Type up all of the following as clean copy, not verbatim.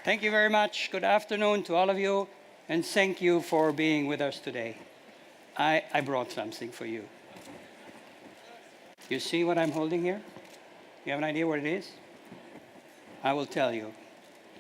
Thank you very much. Good afternoon to all of you, and thank you for being with us today. I brought something for you. You see what I'm holding here? You have an idea what it is? I will tell you.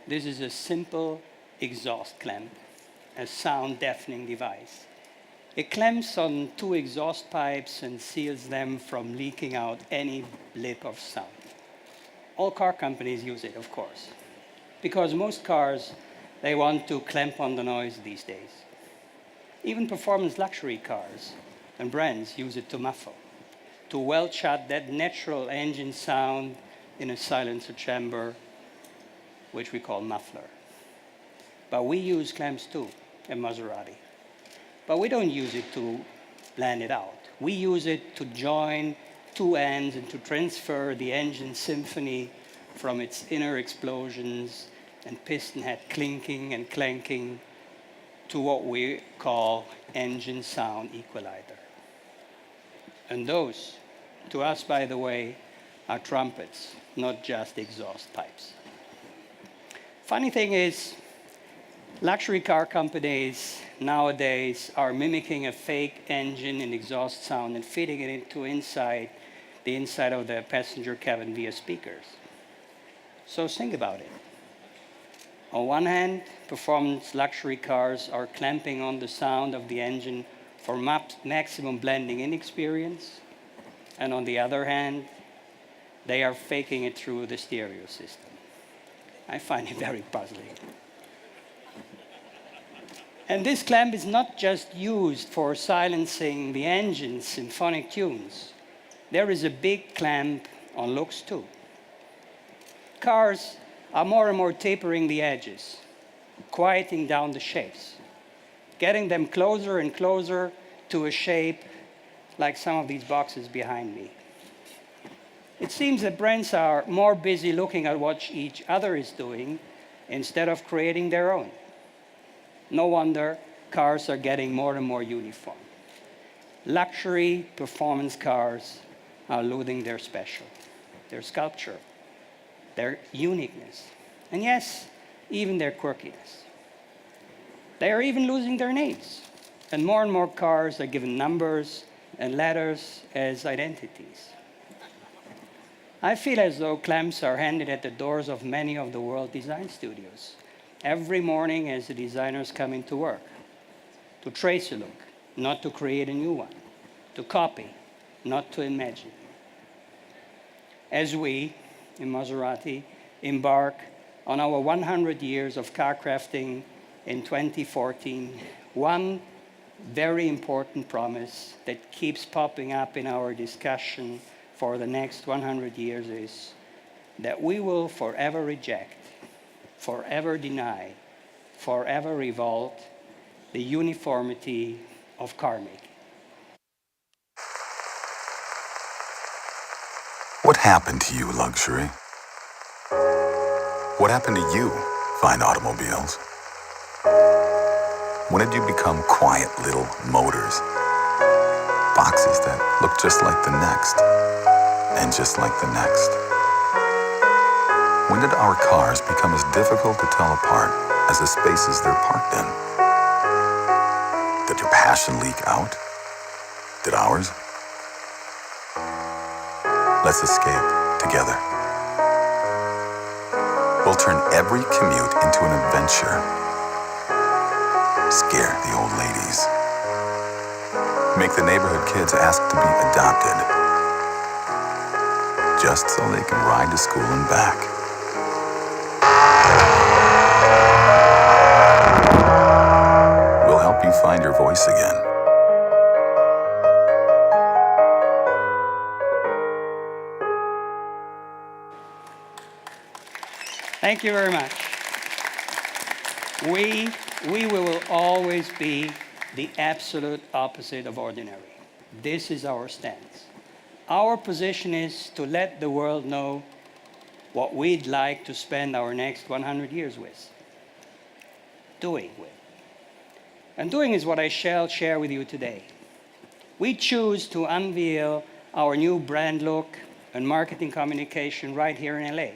This is a simple exhaust clamp, a sound deafening device. It clamps on two exhaust pipes and seals them from leaking out any blip of sound. All car companies use it, of course, because most cars, they want to clamp on the noise these days. Even performance luxury cars and brands use it to muffle, to weld shut that natural engine sound in a silencer chamber, which we call muffler. But we use clamps too in Maserati. But we don't use it to blend it out. We use it to join two ends and to transfer the engine symphony from its inner explosions and piston head clinking and clanking to what we call engine sound equalizer. And those, to us, by the way, are trumpets, not just exhaust pipes. Funny thing is, luxury car companies nowadays are mimicking a fake engine and exhaust sound and fitting it into the inside of the passenger cabin via speakers. So think about it. On one hand, performance luxury cars are clamping on the sound of the engine for maximum blending in experience. And on the other hand, they are faking it through the stereo system. I find it very puzzling. And this clamp is not just used for silencing the engine's symphonic tunes. There is a big clamp on looks too. Cars are more and more tapering the edges, quieting down the shapes, getting them closer and closer to a shape like some of these boxes behind me. It seems that brands are more busy looking at what each other is doing instead of creating their own. No wonder cars are getting more and more uniform. Luxury performance cars are losing their special, their sculpture, their uniqueness, and yes, even their quirkiness. They are even losing their names, and more cars are given numbers and letters as identities. I feel as though clamps are handed at the doors of many of the world design studios every morning as the designers come into work, to trace a look, not to create a new one, to copy, not to imagine. As we, in Maserati, embark on our 100 years of car crafting in 2014, one very important promise that keeps popping up in our discussion for the next 100 years is that we will forever reject, forever deny, forever revolt the uniformity of car making. What happened to you, luxury? What happened to you, fine automobiles? When did you become quiet little motors? Boxes that look just like the next, and just like the next. When did our cars become as difficult to tell apart as the spaces they're parked in? Did your passion leak out? Did ours? Let's escape together. We'll turn every commute into an adventure. Scare the old ladies. Make the neighborhood kids ask to be adopted, just so they can ride to school and back. We'll help you find your voice again. Thank you very much. We will always be the absolute opposite of ordinary. This is our stance. Our position is to let the world know what we'd like to spend our next 100 years with, doing with. And doing is what I shall share with you today. We choose to unveil our new brand look and marketing communication right here in LA,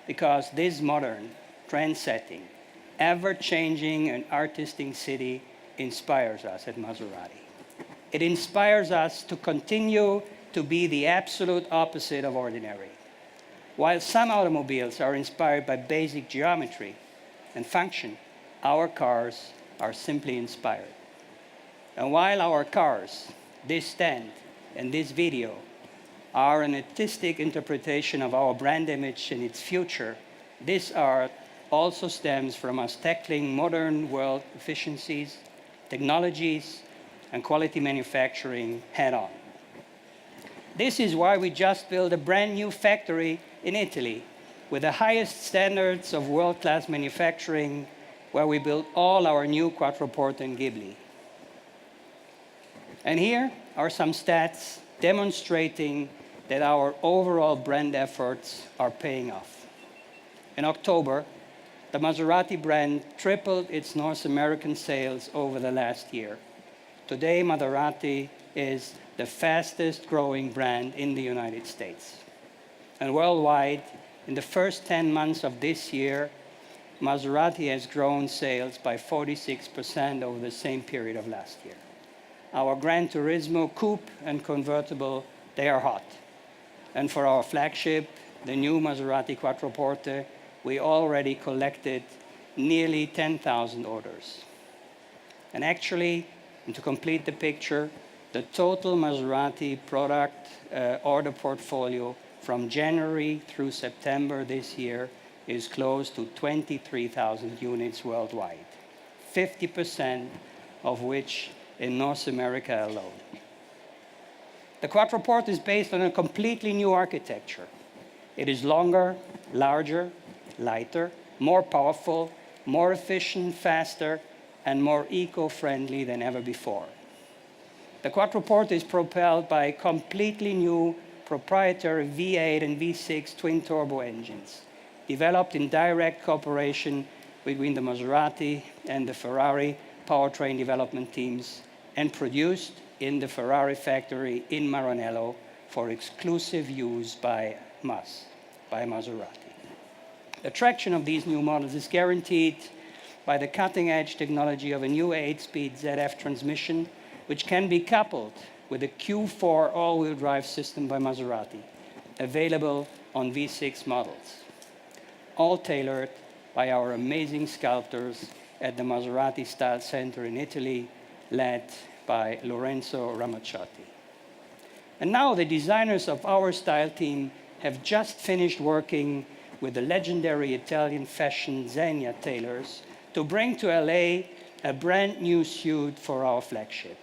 because this modern, trend-setting, ever-changing and artistic city inspires us at Maserati. It inspires us to continue to be the absolute opposite of ordinary. While some automobiles are inspired by basic geometry and function, our cars are simply inspired. And while our cars, this stand and this video, are an artistic interpretation of our brand image and its future, this art also stems from us tackling modern world efficiencies, technologies, and quality manufacturing head-on. This is why we just built a brand new factory in Italy with the highest standards of world-class manufacturing, where we built all our new Quattroporte and Ghibli. And here are some stats demonstrating that our overall brand efforts are paying off. In October, the Maserati brand tripled its North American sales over the last year. Today, Maserati is the fastest growing brand in the United States. And worldwide, in the first 10 months of this year, Maserati has grown sales by 46% over the same period of last year. Our Gran Turismo coupe and convertible, they are hot. And for our flagship, the new Maserati Quattroporte, we already collected nearly 10,000 orders. And actually, and to complete the picture, the total Maserati product order portfolio from January through September this year is close to 23,000 units worldwide, 50% of which in North America alone. The Quattroporte is based on a completely new architecture. It is longer, larger, lighter, more powerful, more efficient, faster, and more eco-friendly than ever before. The Quattroporte is propelled by completely new proprietary V8 and V6 twin-turbo engines, developed in direct cooperation between the Maserati and the Ferrari powertrain development teams, and produced in the Ferrari factory in Maranello for exclusive use by Maserati. The traction of these new models is guaranteed by the cutting-edge technology of a new 8-speed ZF transmission, which can be coupled with a Q4 all-wheel drive system by Maserati, available on V6 models, all tailored by our amazing sculptors at the Maserati Style Center in Italy, led by Lorenzo Ramaciotti. And now the designers of our style team have just finished working with the legendary Italian fashion Zegna tailors to bring to LA a brand new suit for our flagship.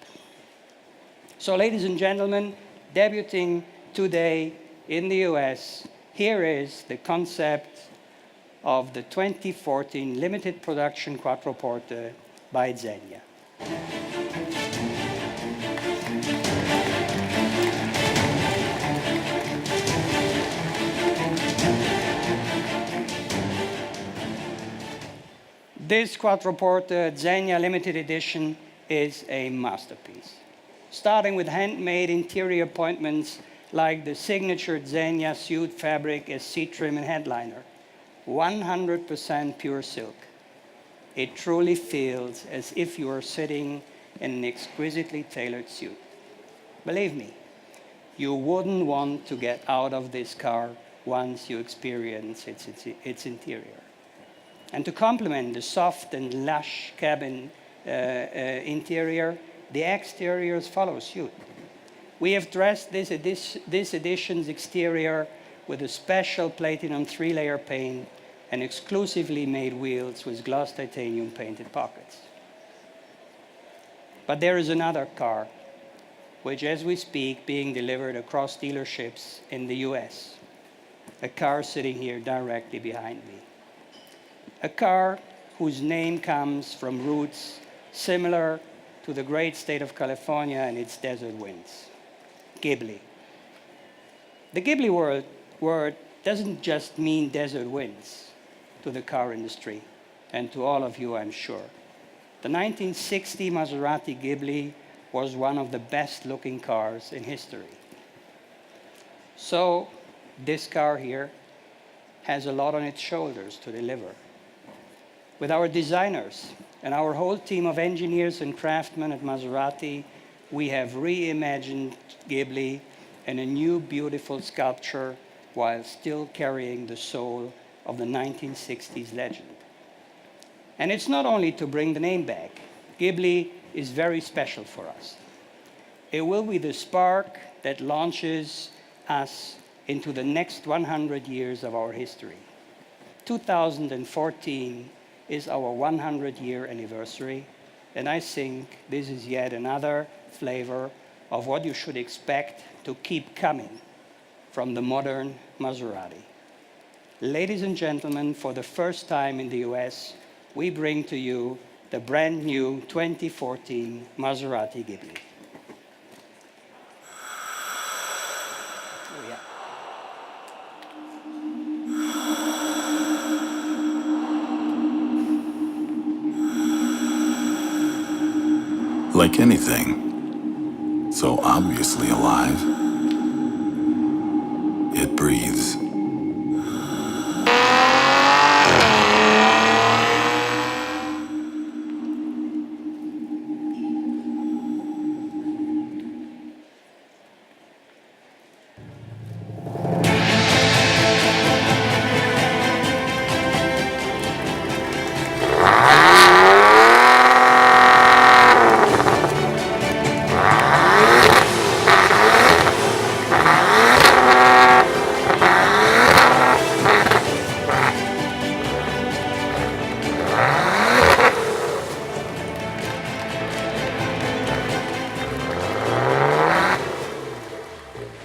So, ladies and gentlemen, debuting today in the US, here is the concept of the 2014 limited production Quattroporte by Zegna. This Quattroporte Zegna limited edition is a masterpiece. Starting with handmade interior appointments like the signature Zegna suit fabric as seat trim and headliner, 100% pure silk. It truly feels as if you are sitting in an exquisitely tailored suit. Believe me, you wouldn't want to get out of this car once you experience its interior. And to complement the soft and lush cabin interior, the exteriors follow suit. We have dressed this edition's exterior with a special platinum 3-layer paint and exclusively made wheels with gloss titanium painted pockets. But there is another car, which as we speak, being delivered across dealerships in the US. A car sitting here directly behind me. A car whose name comes from roots similar to the great state of California and its desert winds. Ghibli. The Ghibli word doesn't just mean desert winds to the car industry, and to all of you, I'm sure. The 1960 Maserati Ghibli was one of the best-looking cars in history. So this car here has a lot on its shoulders to deliver. With our designers and our whole team of engineers and craftsmen at Maserati, we have reimagined Ghibli in a new beautiful sculpture while still carrying the soul of the 1960s legend. And it's not only to bring the name back. Ghibli is very special for us. It will be the spark that launches us into the next 100 years of our history. 2014 is our 100-year anniversary, and I think this is yet another flavor of what you should expect to keep coming from the modern Maserati. Ladies and gentlemen, for the first time in the US, we bring to you the brand new 2014 Maserati Ghibli. Oh, yeah. Like anything, so obviously alive, it breathes.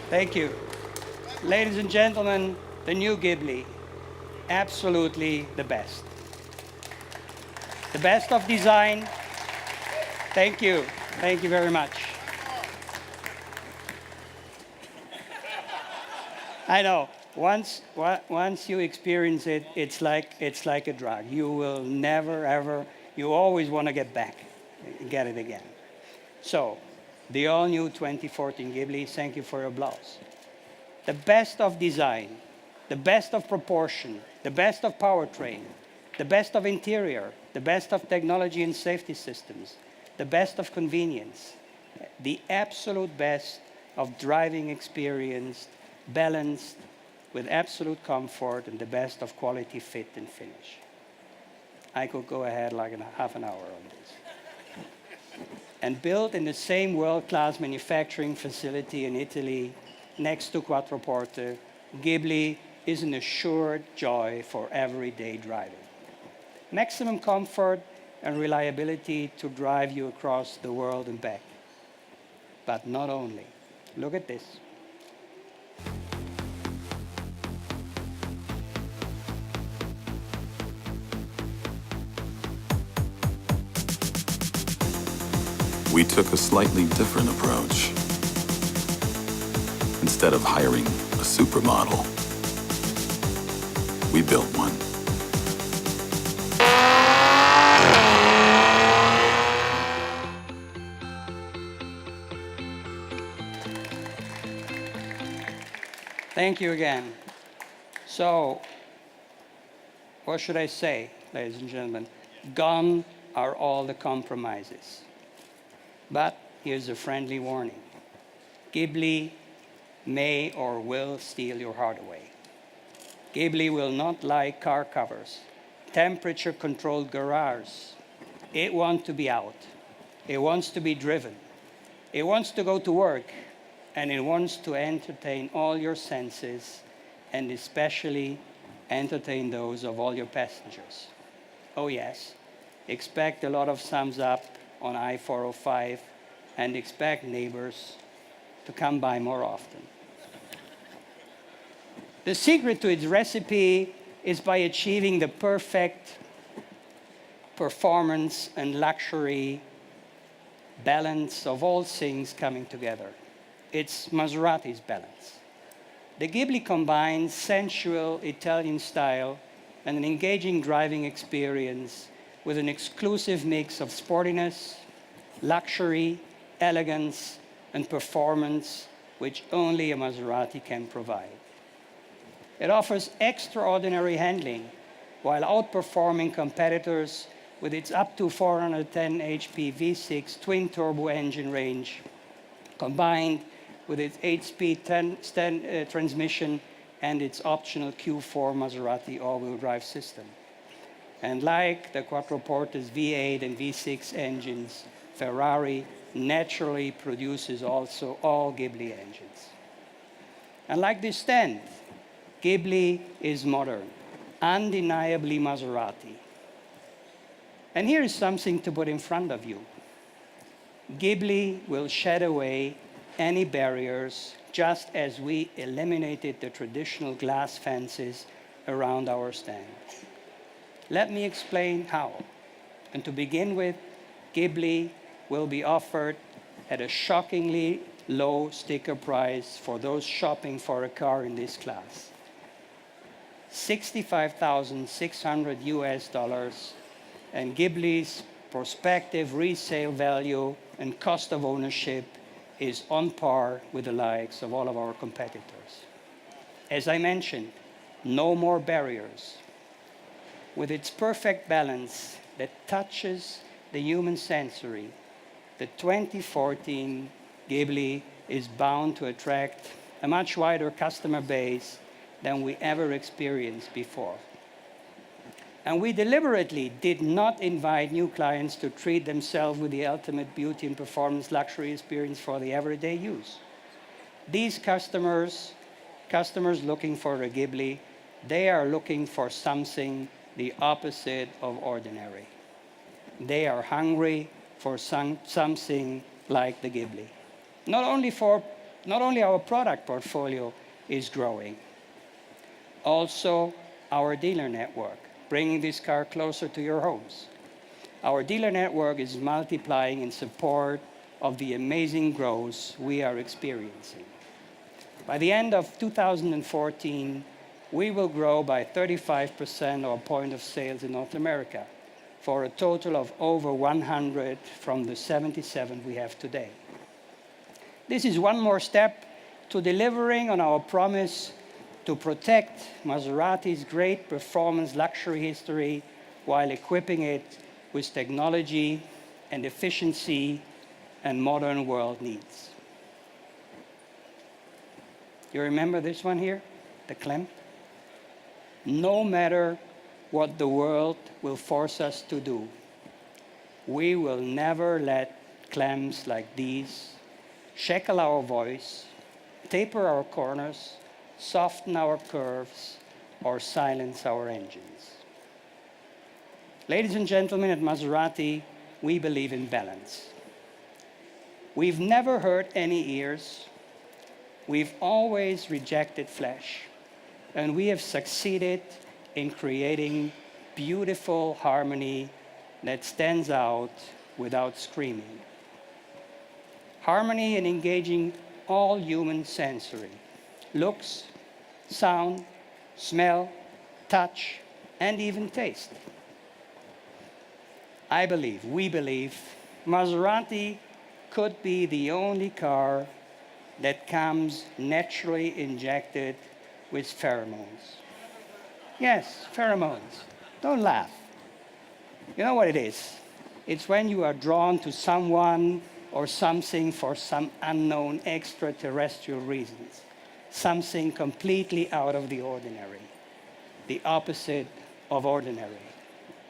Thank you. Ladies and gentlemen, the new Ghibli, absolutely the best. The best of design. Thank you. Thank you very much. I know. Once you experience it, it's like a drug. You will never, ever, you always want to get back, get it again. So, the all-new 2014 Ghibli, thank you for your applause. The best of design, the best of proportion, the best of powertrain, the best of interior, the best of technology and safety systems, the best of convenience, the absolute best of driving experience, balanced with absolute comfort, and the best of quality, fit, and finish. I could go ahead like half an hour on this. And built in the same world-class manufacturing facility in Italy, next to Quattroporte, Ghibli is an assured joy for everyday driving. Maximum comfort and reliability to drive you across the world and back. But not only. Look at this. We took a slightly different approach. Instead of hiring a supermodel, we built one. Thank you again. So, what should I say, ladies and gentlemen? Gone are all the compromises. But here's a friendly warning. Ghibli may or will steal your heart away. Ghibli will not like car covers, temperature-controlled garages. It wants to be out. It wants to be driven. It wants to go to work, and it wants to entertain all your senses, and especially entertain those of all your passengers. Oh yes, expect a lot of thumbs up on I-405, and expect neighbors to come by more often. The secret to its recipe is by achieving the perfect performance and luxury balance of all things coming together. It's Maserati's balance. The Ghibli combines sensual Italian style and an engaging driving experience with an exclusive mix of sportiness, luxury, elegance, and performance which only a Maserati can provide. It offers extraordinary handling while outperforming competitors with its up to 410 HP V6 twin-turbo engine range, combined with its 8-speed transmission and its optional Q4 Maserati all-wheel drive system. And like the Quattroporte's V8 and V6 engines, Ferrari naturally produces also all Ghibli engines. And like this stand, Ghibli is modern, undeniably Maserati. And here is something to put in front of you. Ghibli will shed away any barriers, just as we eliminated the traditional glass fences around our stand. Let me explain how. And to begin with, Ghibli will be offered at a shockingly low sticker price for those shopping for a car in this class. $65,600 US, and Ghibli's prospective resale value and cost of ownership is on par with the likes of all of our competitors. As I mentioned, no more barriers. With its perfect balance that touches the human sensory, the 2014 Ghibli is bound to attract a much wider customer base than we ever experienced before. And we deliberately did not invite new clients to treat themselves with the ultimate beauty and performance luxury experience for the everyday use. These customers looking for a Ghibli, they are looking for something the opposite of ordinary. They are hungry for something like the Ghibli. Not only our product portfolio is growing, also our dealer network, bringing this car closer to your homes. Our dealer network is multiplying in support of the amazing growth we are experiencing. By the end of 2014, we will grow by 35% our point of sales in North America, for a total of over 100 from the 77 we have today. This is one more step to delivering on our promise to protect Maserati's great performance luxury history while equipping it with technology and efficiency and modern world needs. You remember this one here, the clamp? No matter what the world will force us to do, we will never let clamps like these shackle our voice, taper our corners, soften our curves, or silence our engines. Ladies and gentlemen, at Maserati, we believe in balance. We've never hurt any ears. We've always rejected flesh. And we have succeeded in creating beautiful harmony that stands out without screaming. Harmony in engaging all human sensory, looks, sound, smell, touch, and even taste. We believe, Maserati could be the only car that comes naturally injected with pheromones. Yes, pheromones. Don't laugh. You know what it is? It's when you are drawn to someone or something for some unknown extraterrestrial reasons. Something completely out of the ordinary. The opposite of ordinary.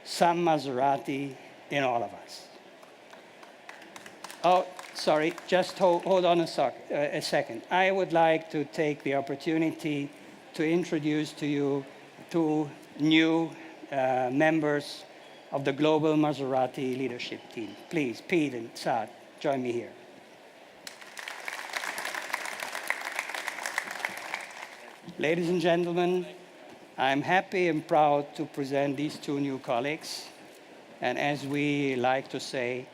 Some Maserati in all of us. Oh, sorry, just hold on a second. I would like to take the opportunity to introduce to you two new members of the global Maserati leadership team. Please, Pete and Saad, join me here. Ladies and gentlemen, I'm happy and proud to present these two new colleagues, and as we like to say,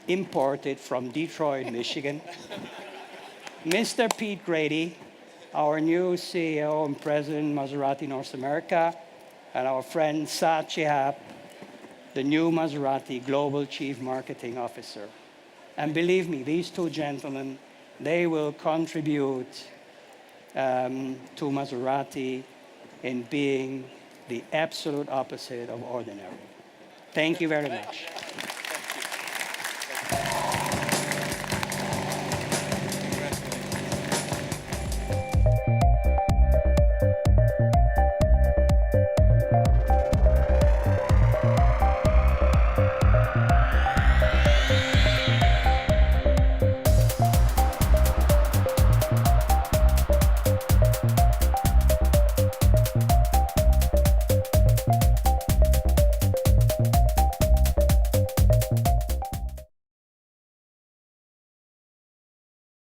imported from Detroit, Michigan. Mr. Pete Grady, our new CEO and President, Maserati North America, and our friend Saad Shihab, the new Maserati Global Chief Marketing Officer. And believe me, these two gentlemen, they will contribute to Maserati in being the absolute opposite of ordinary. Thank you very much.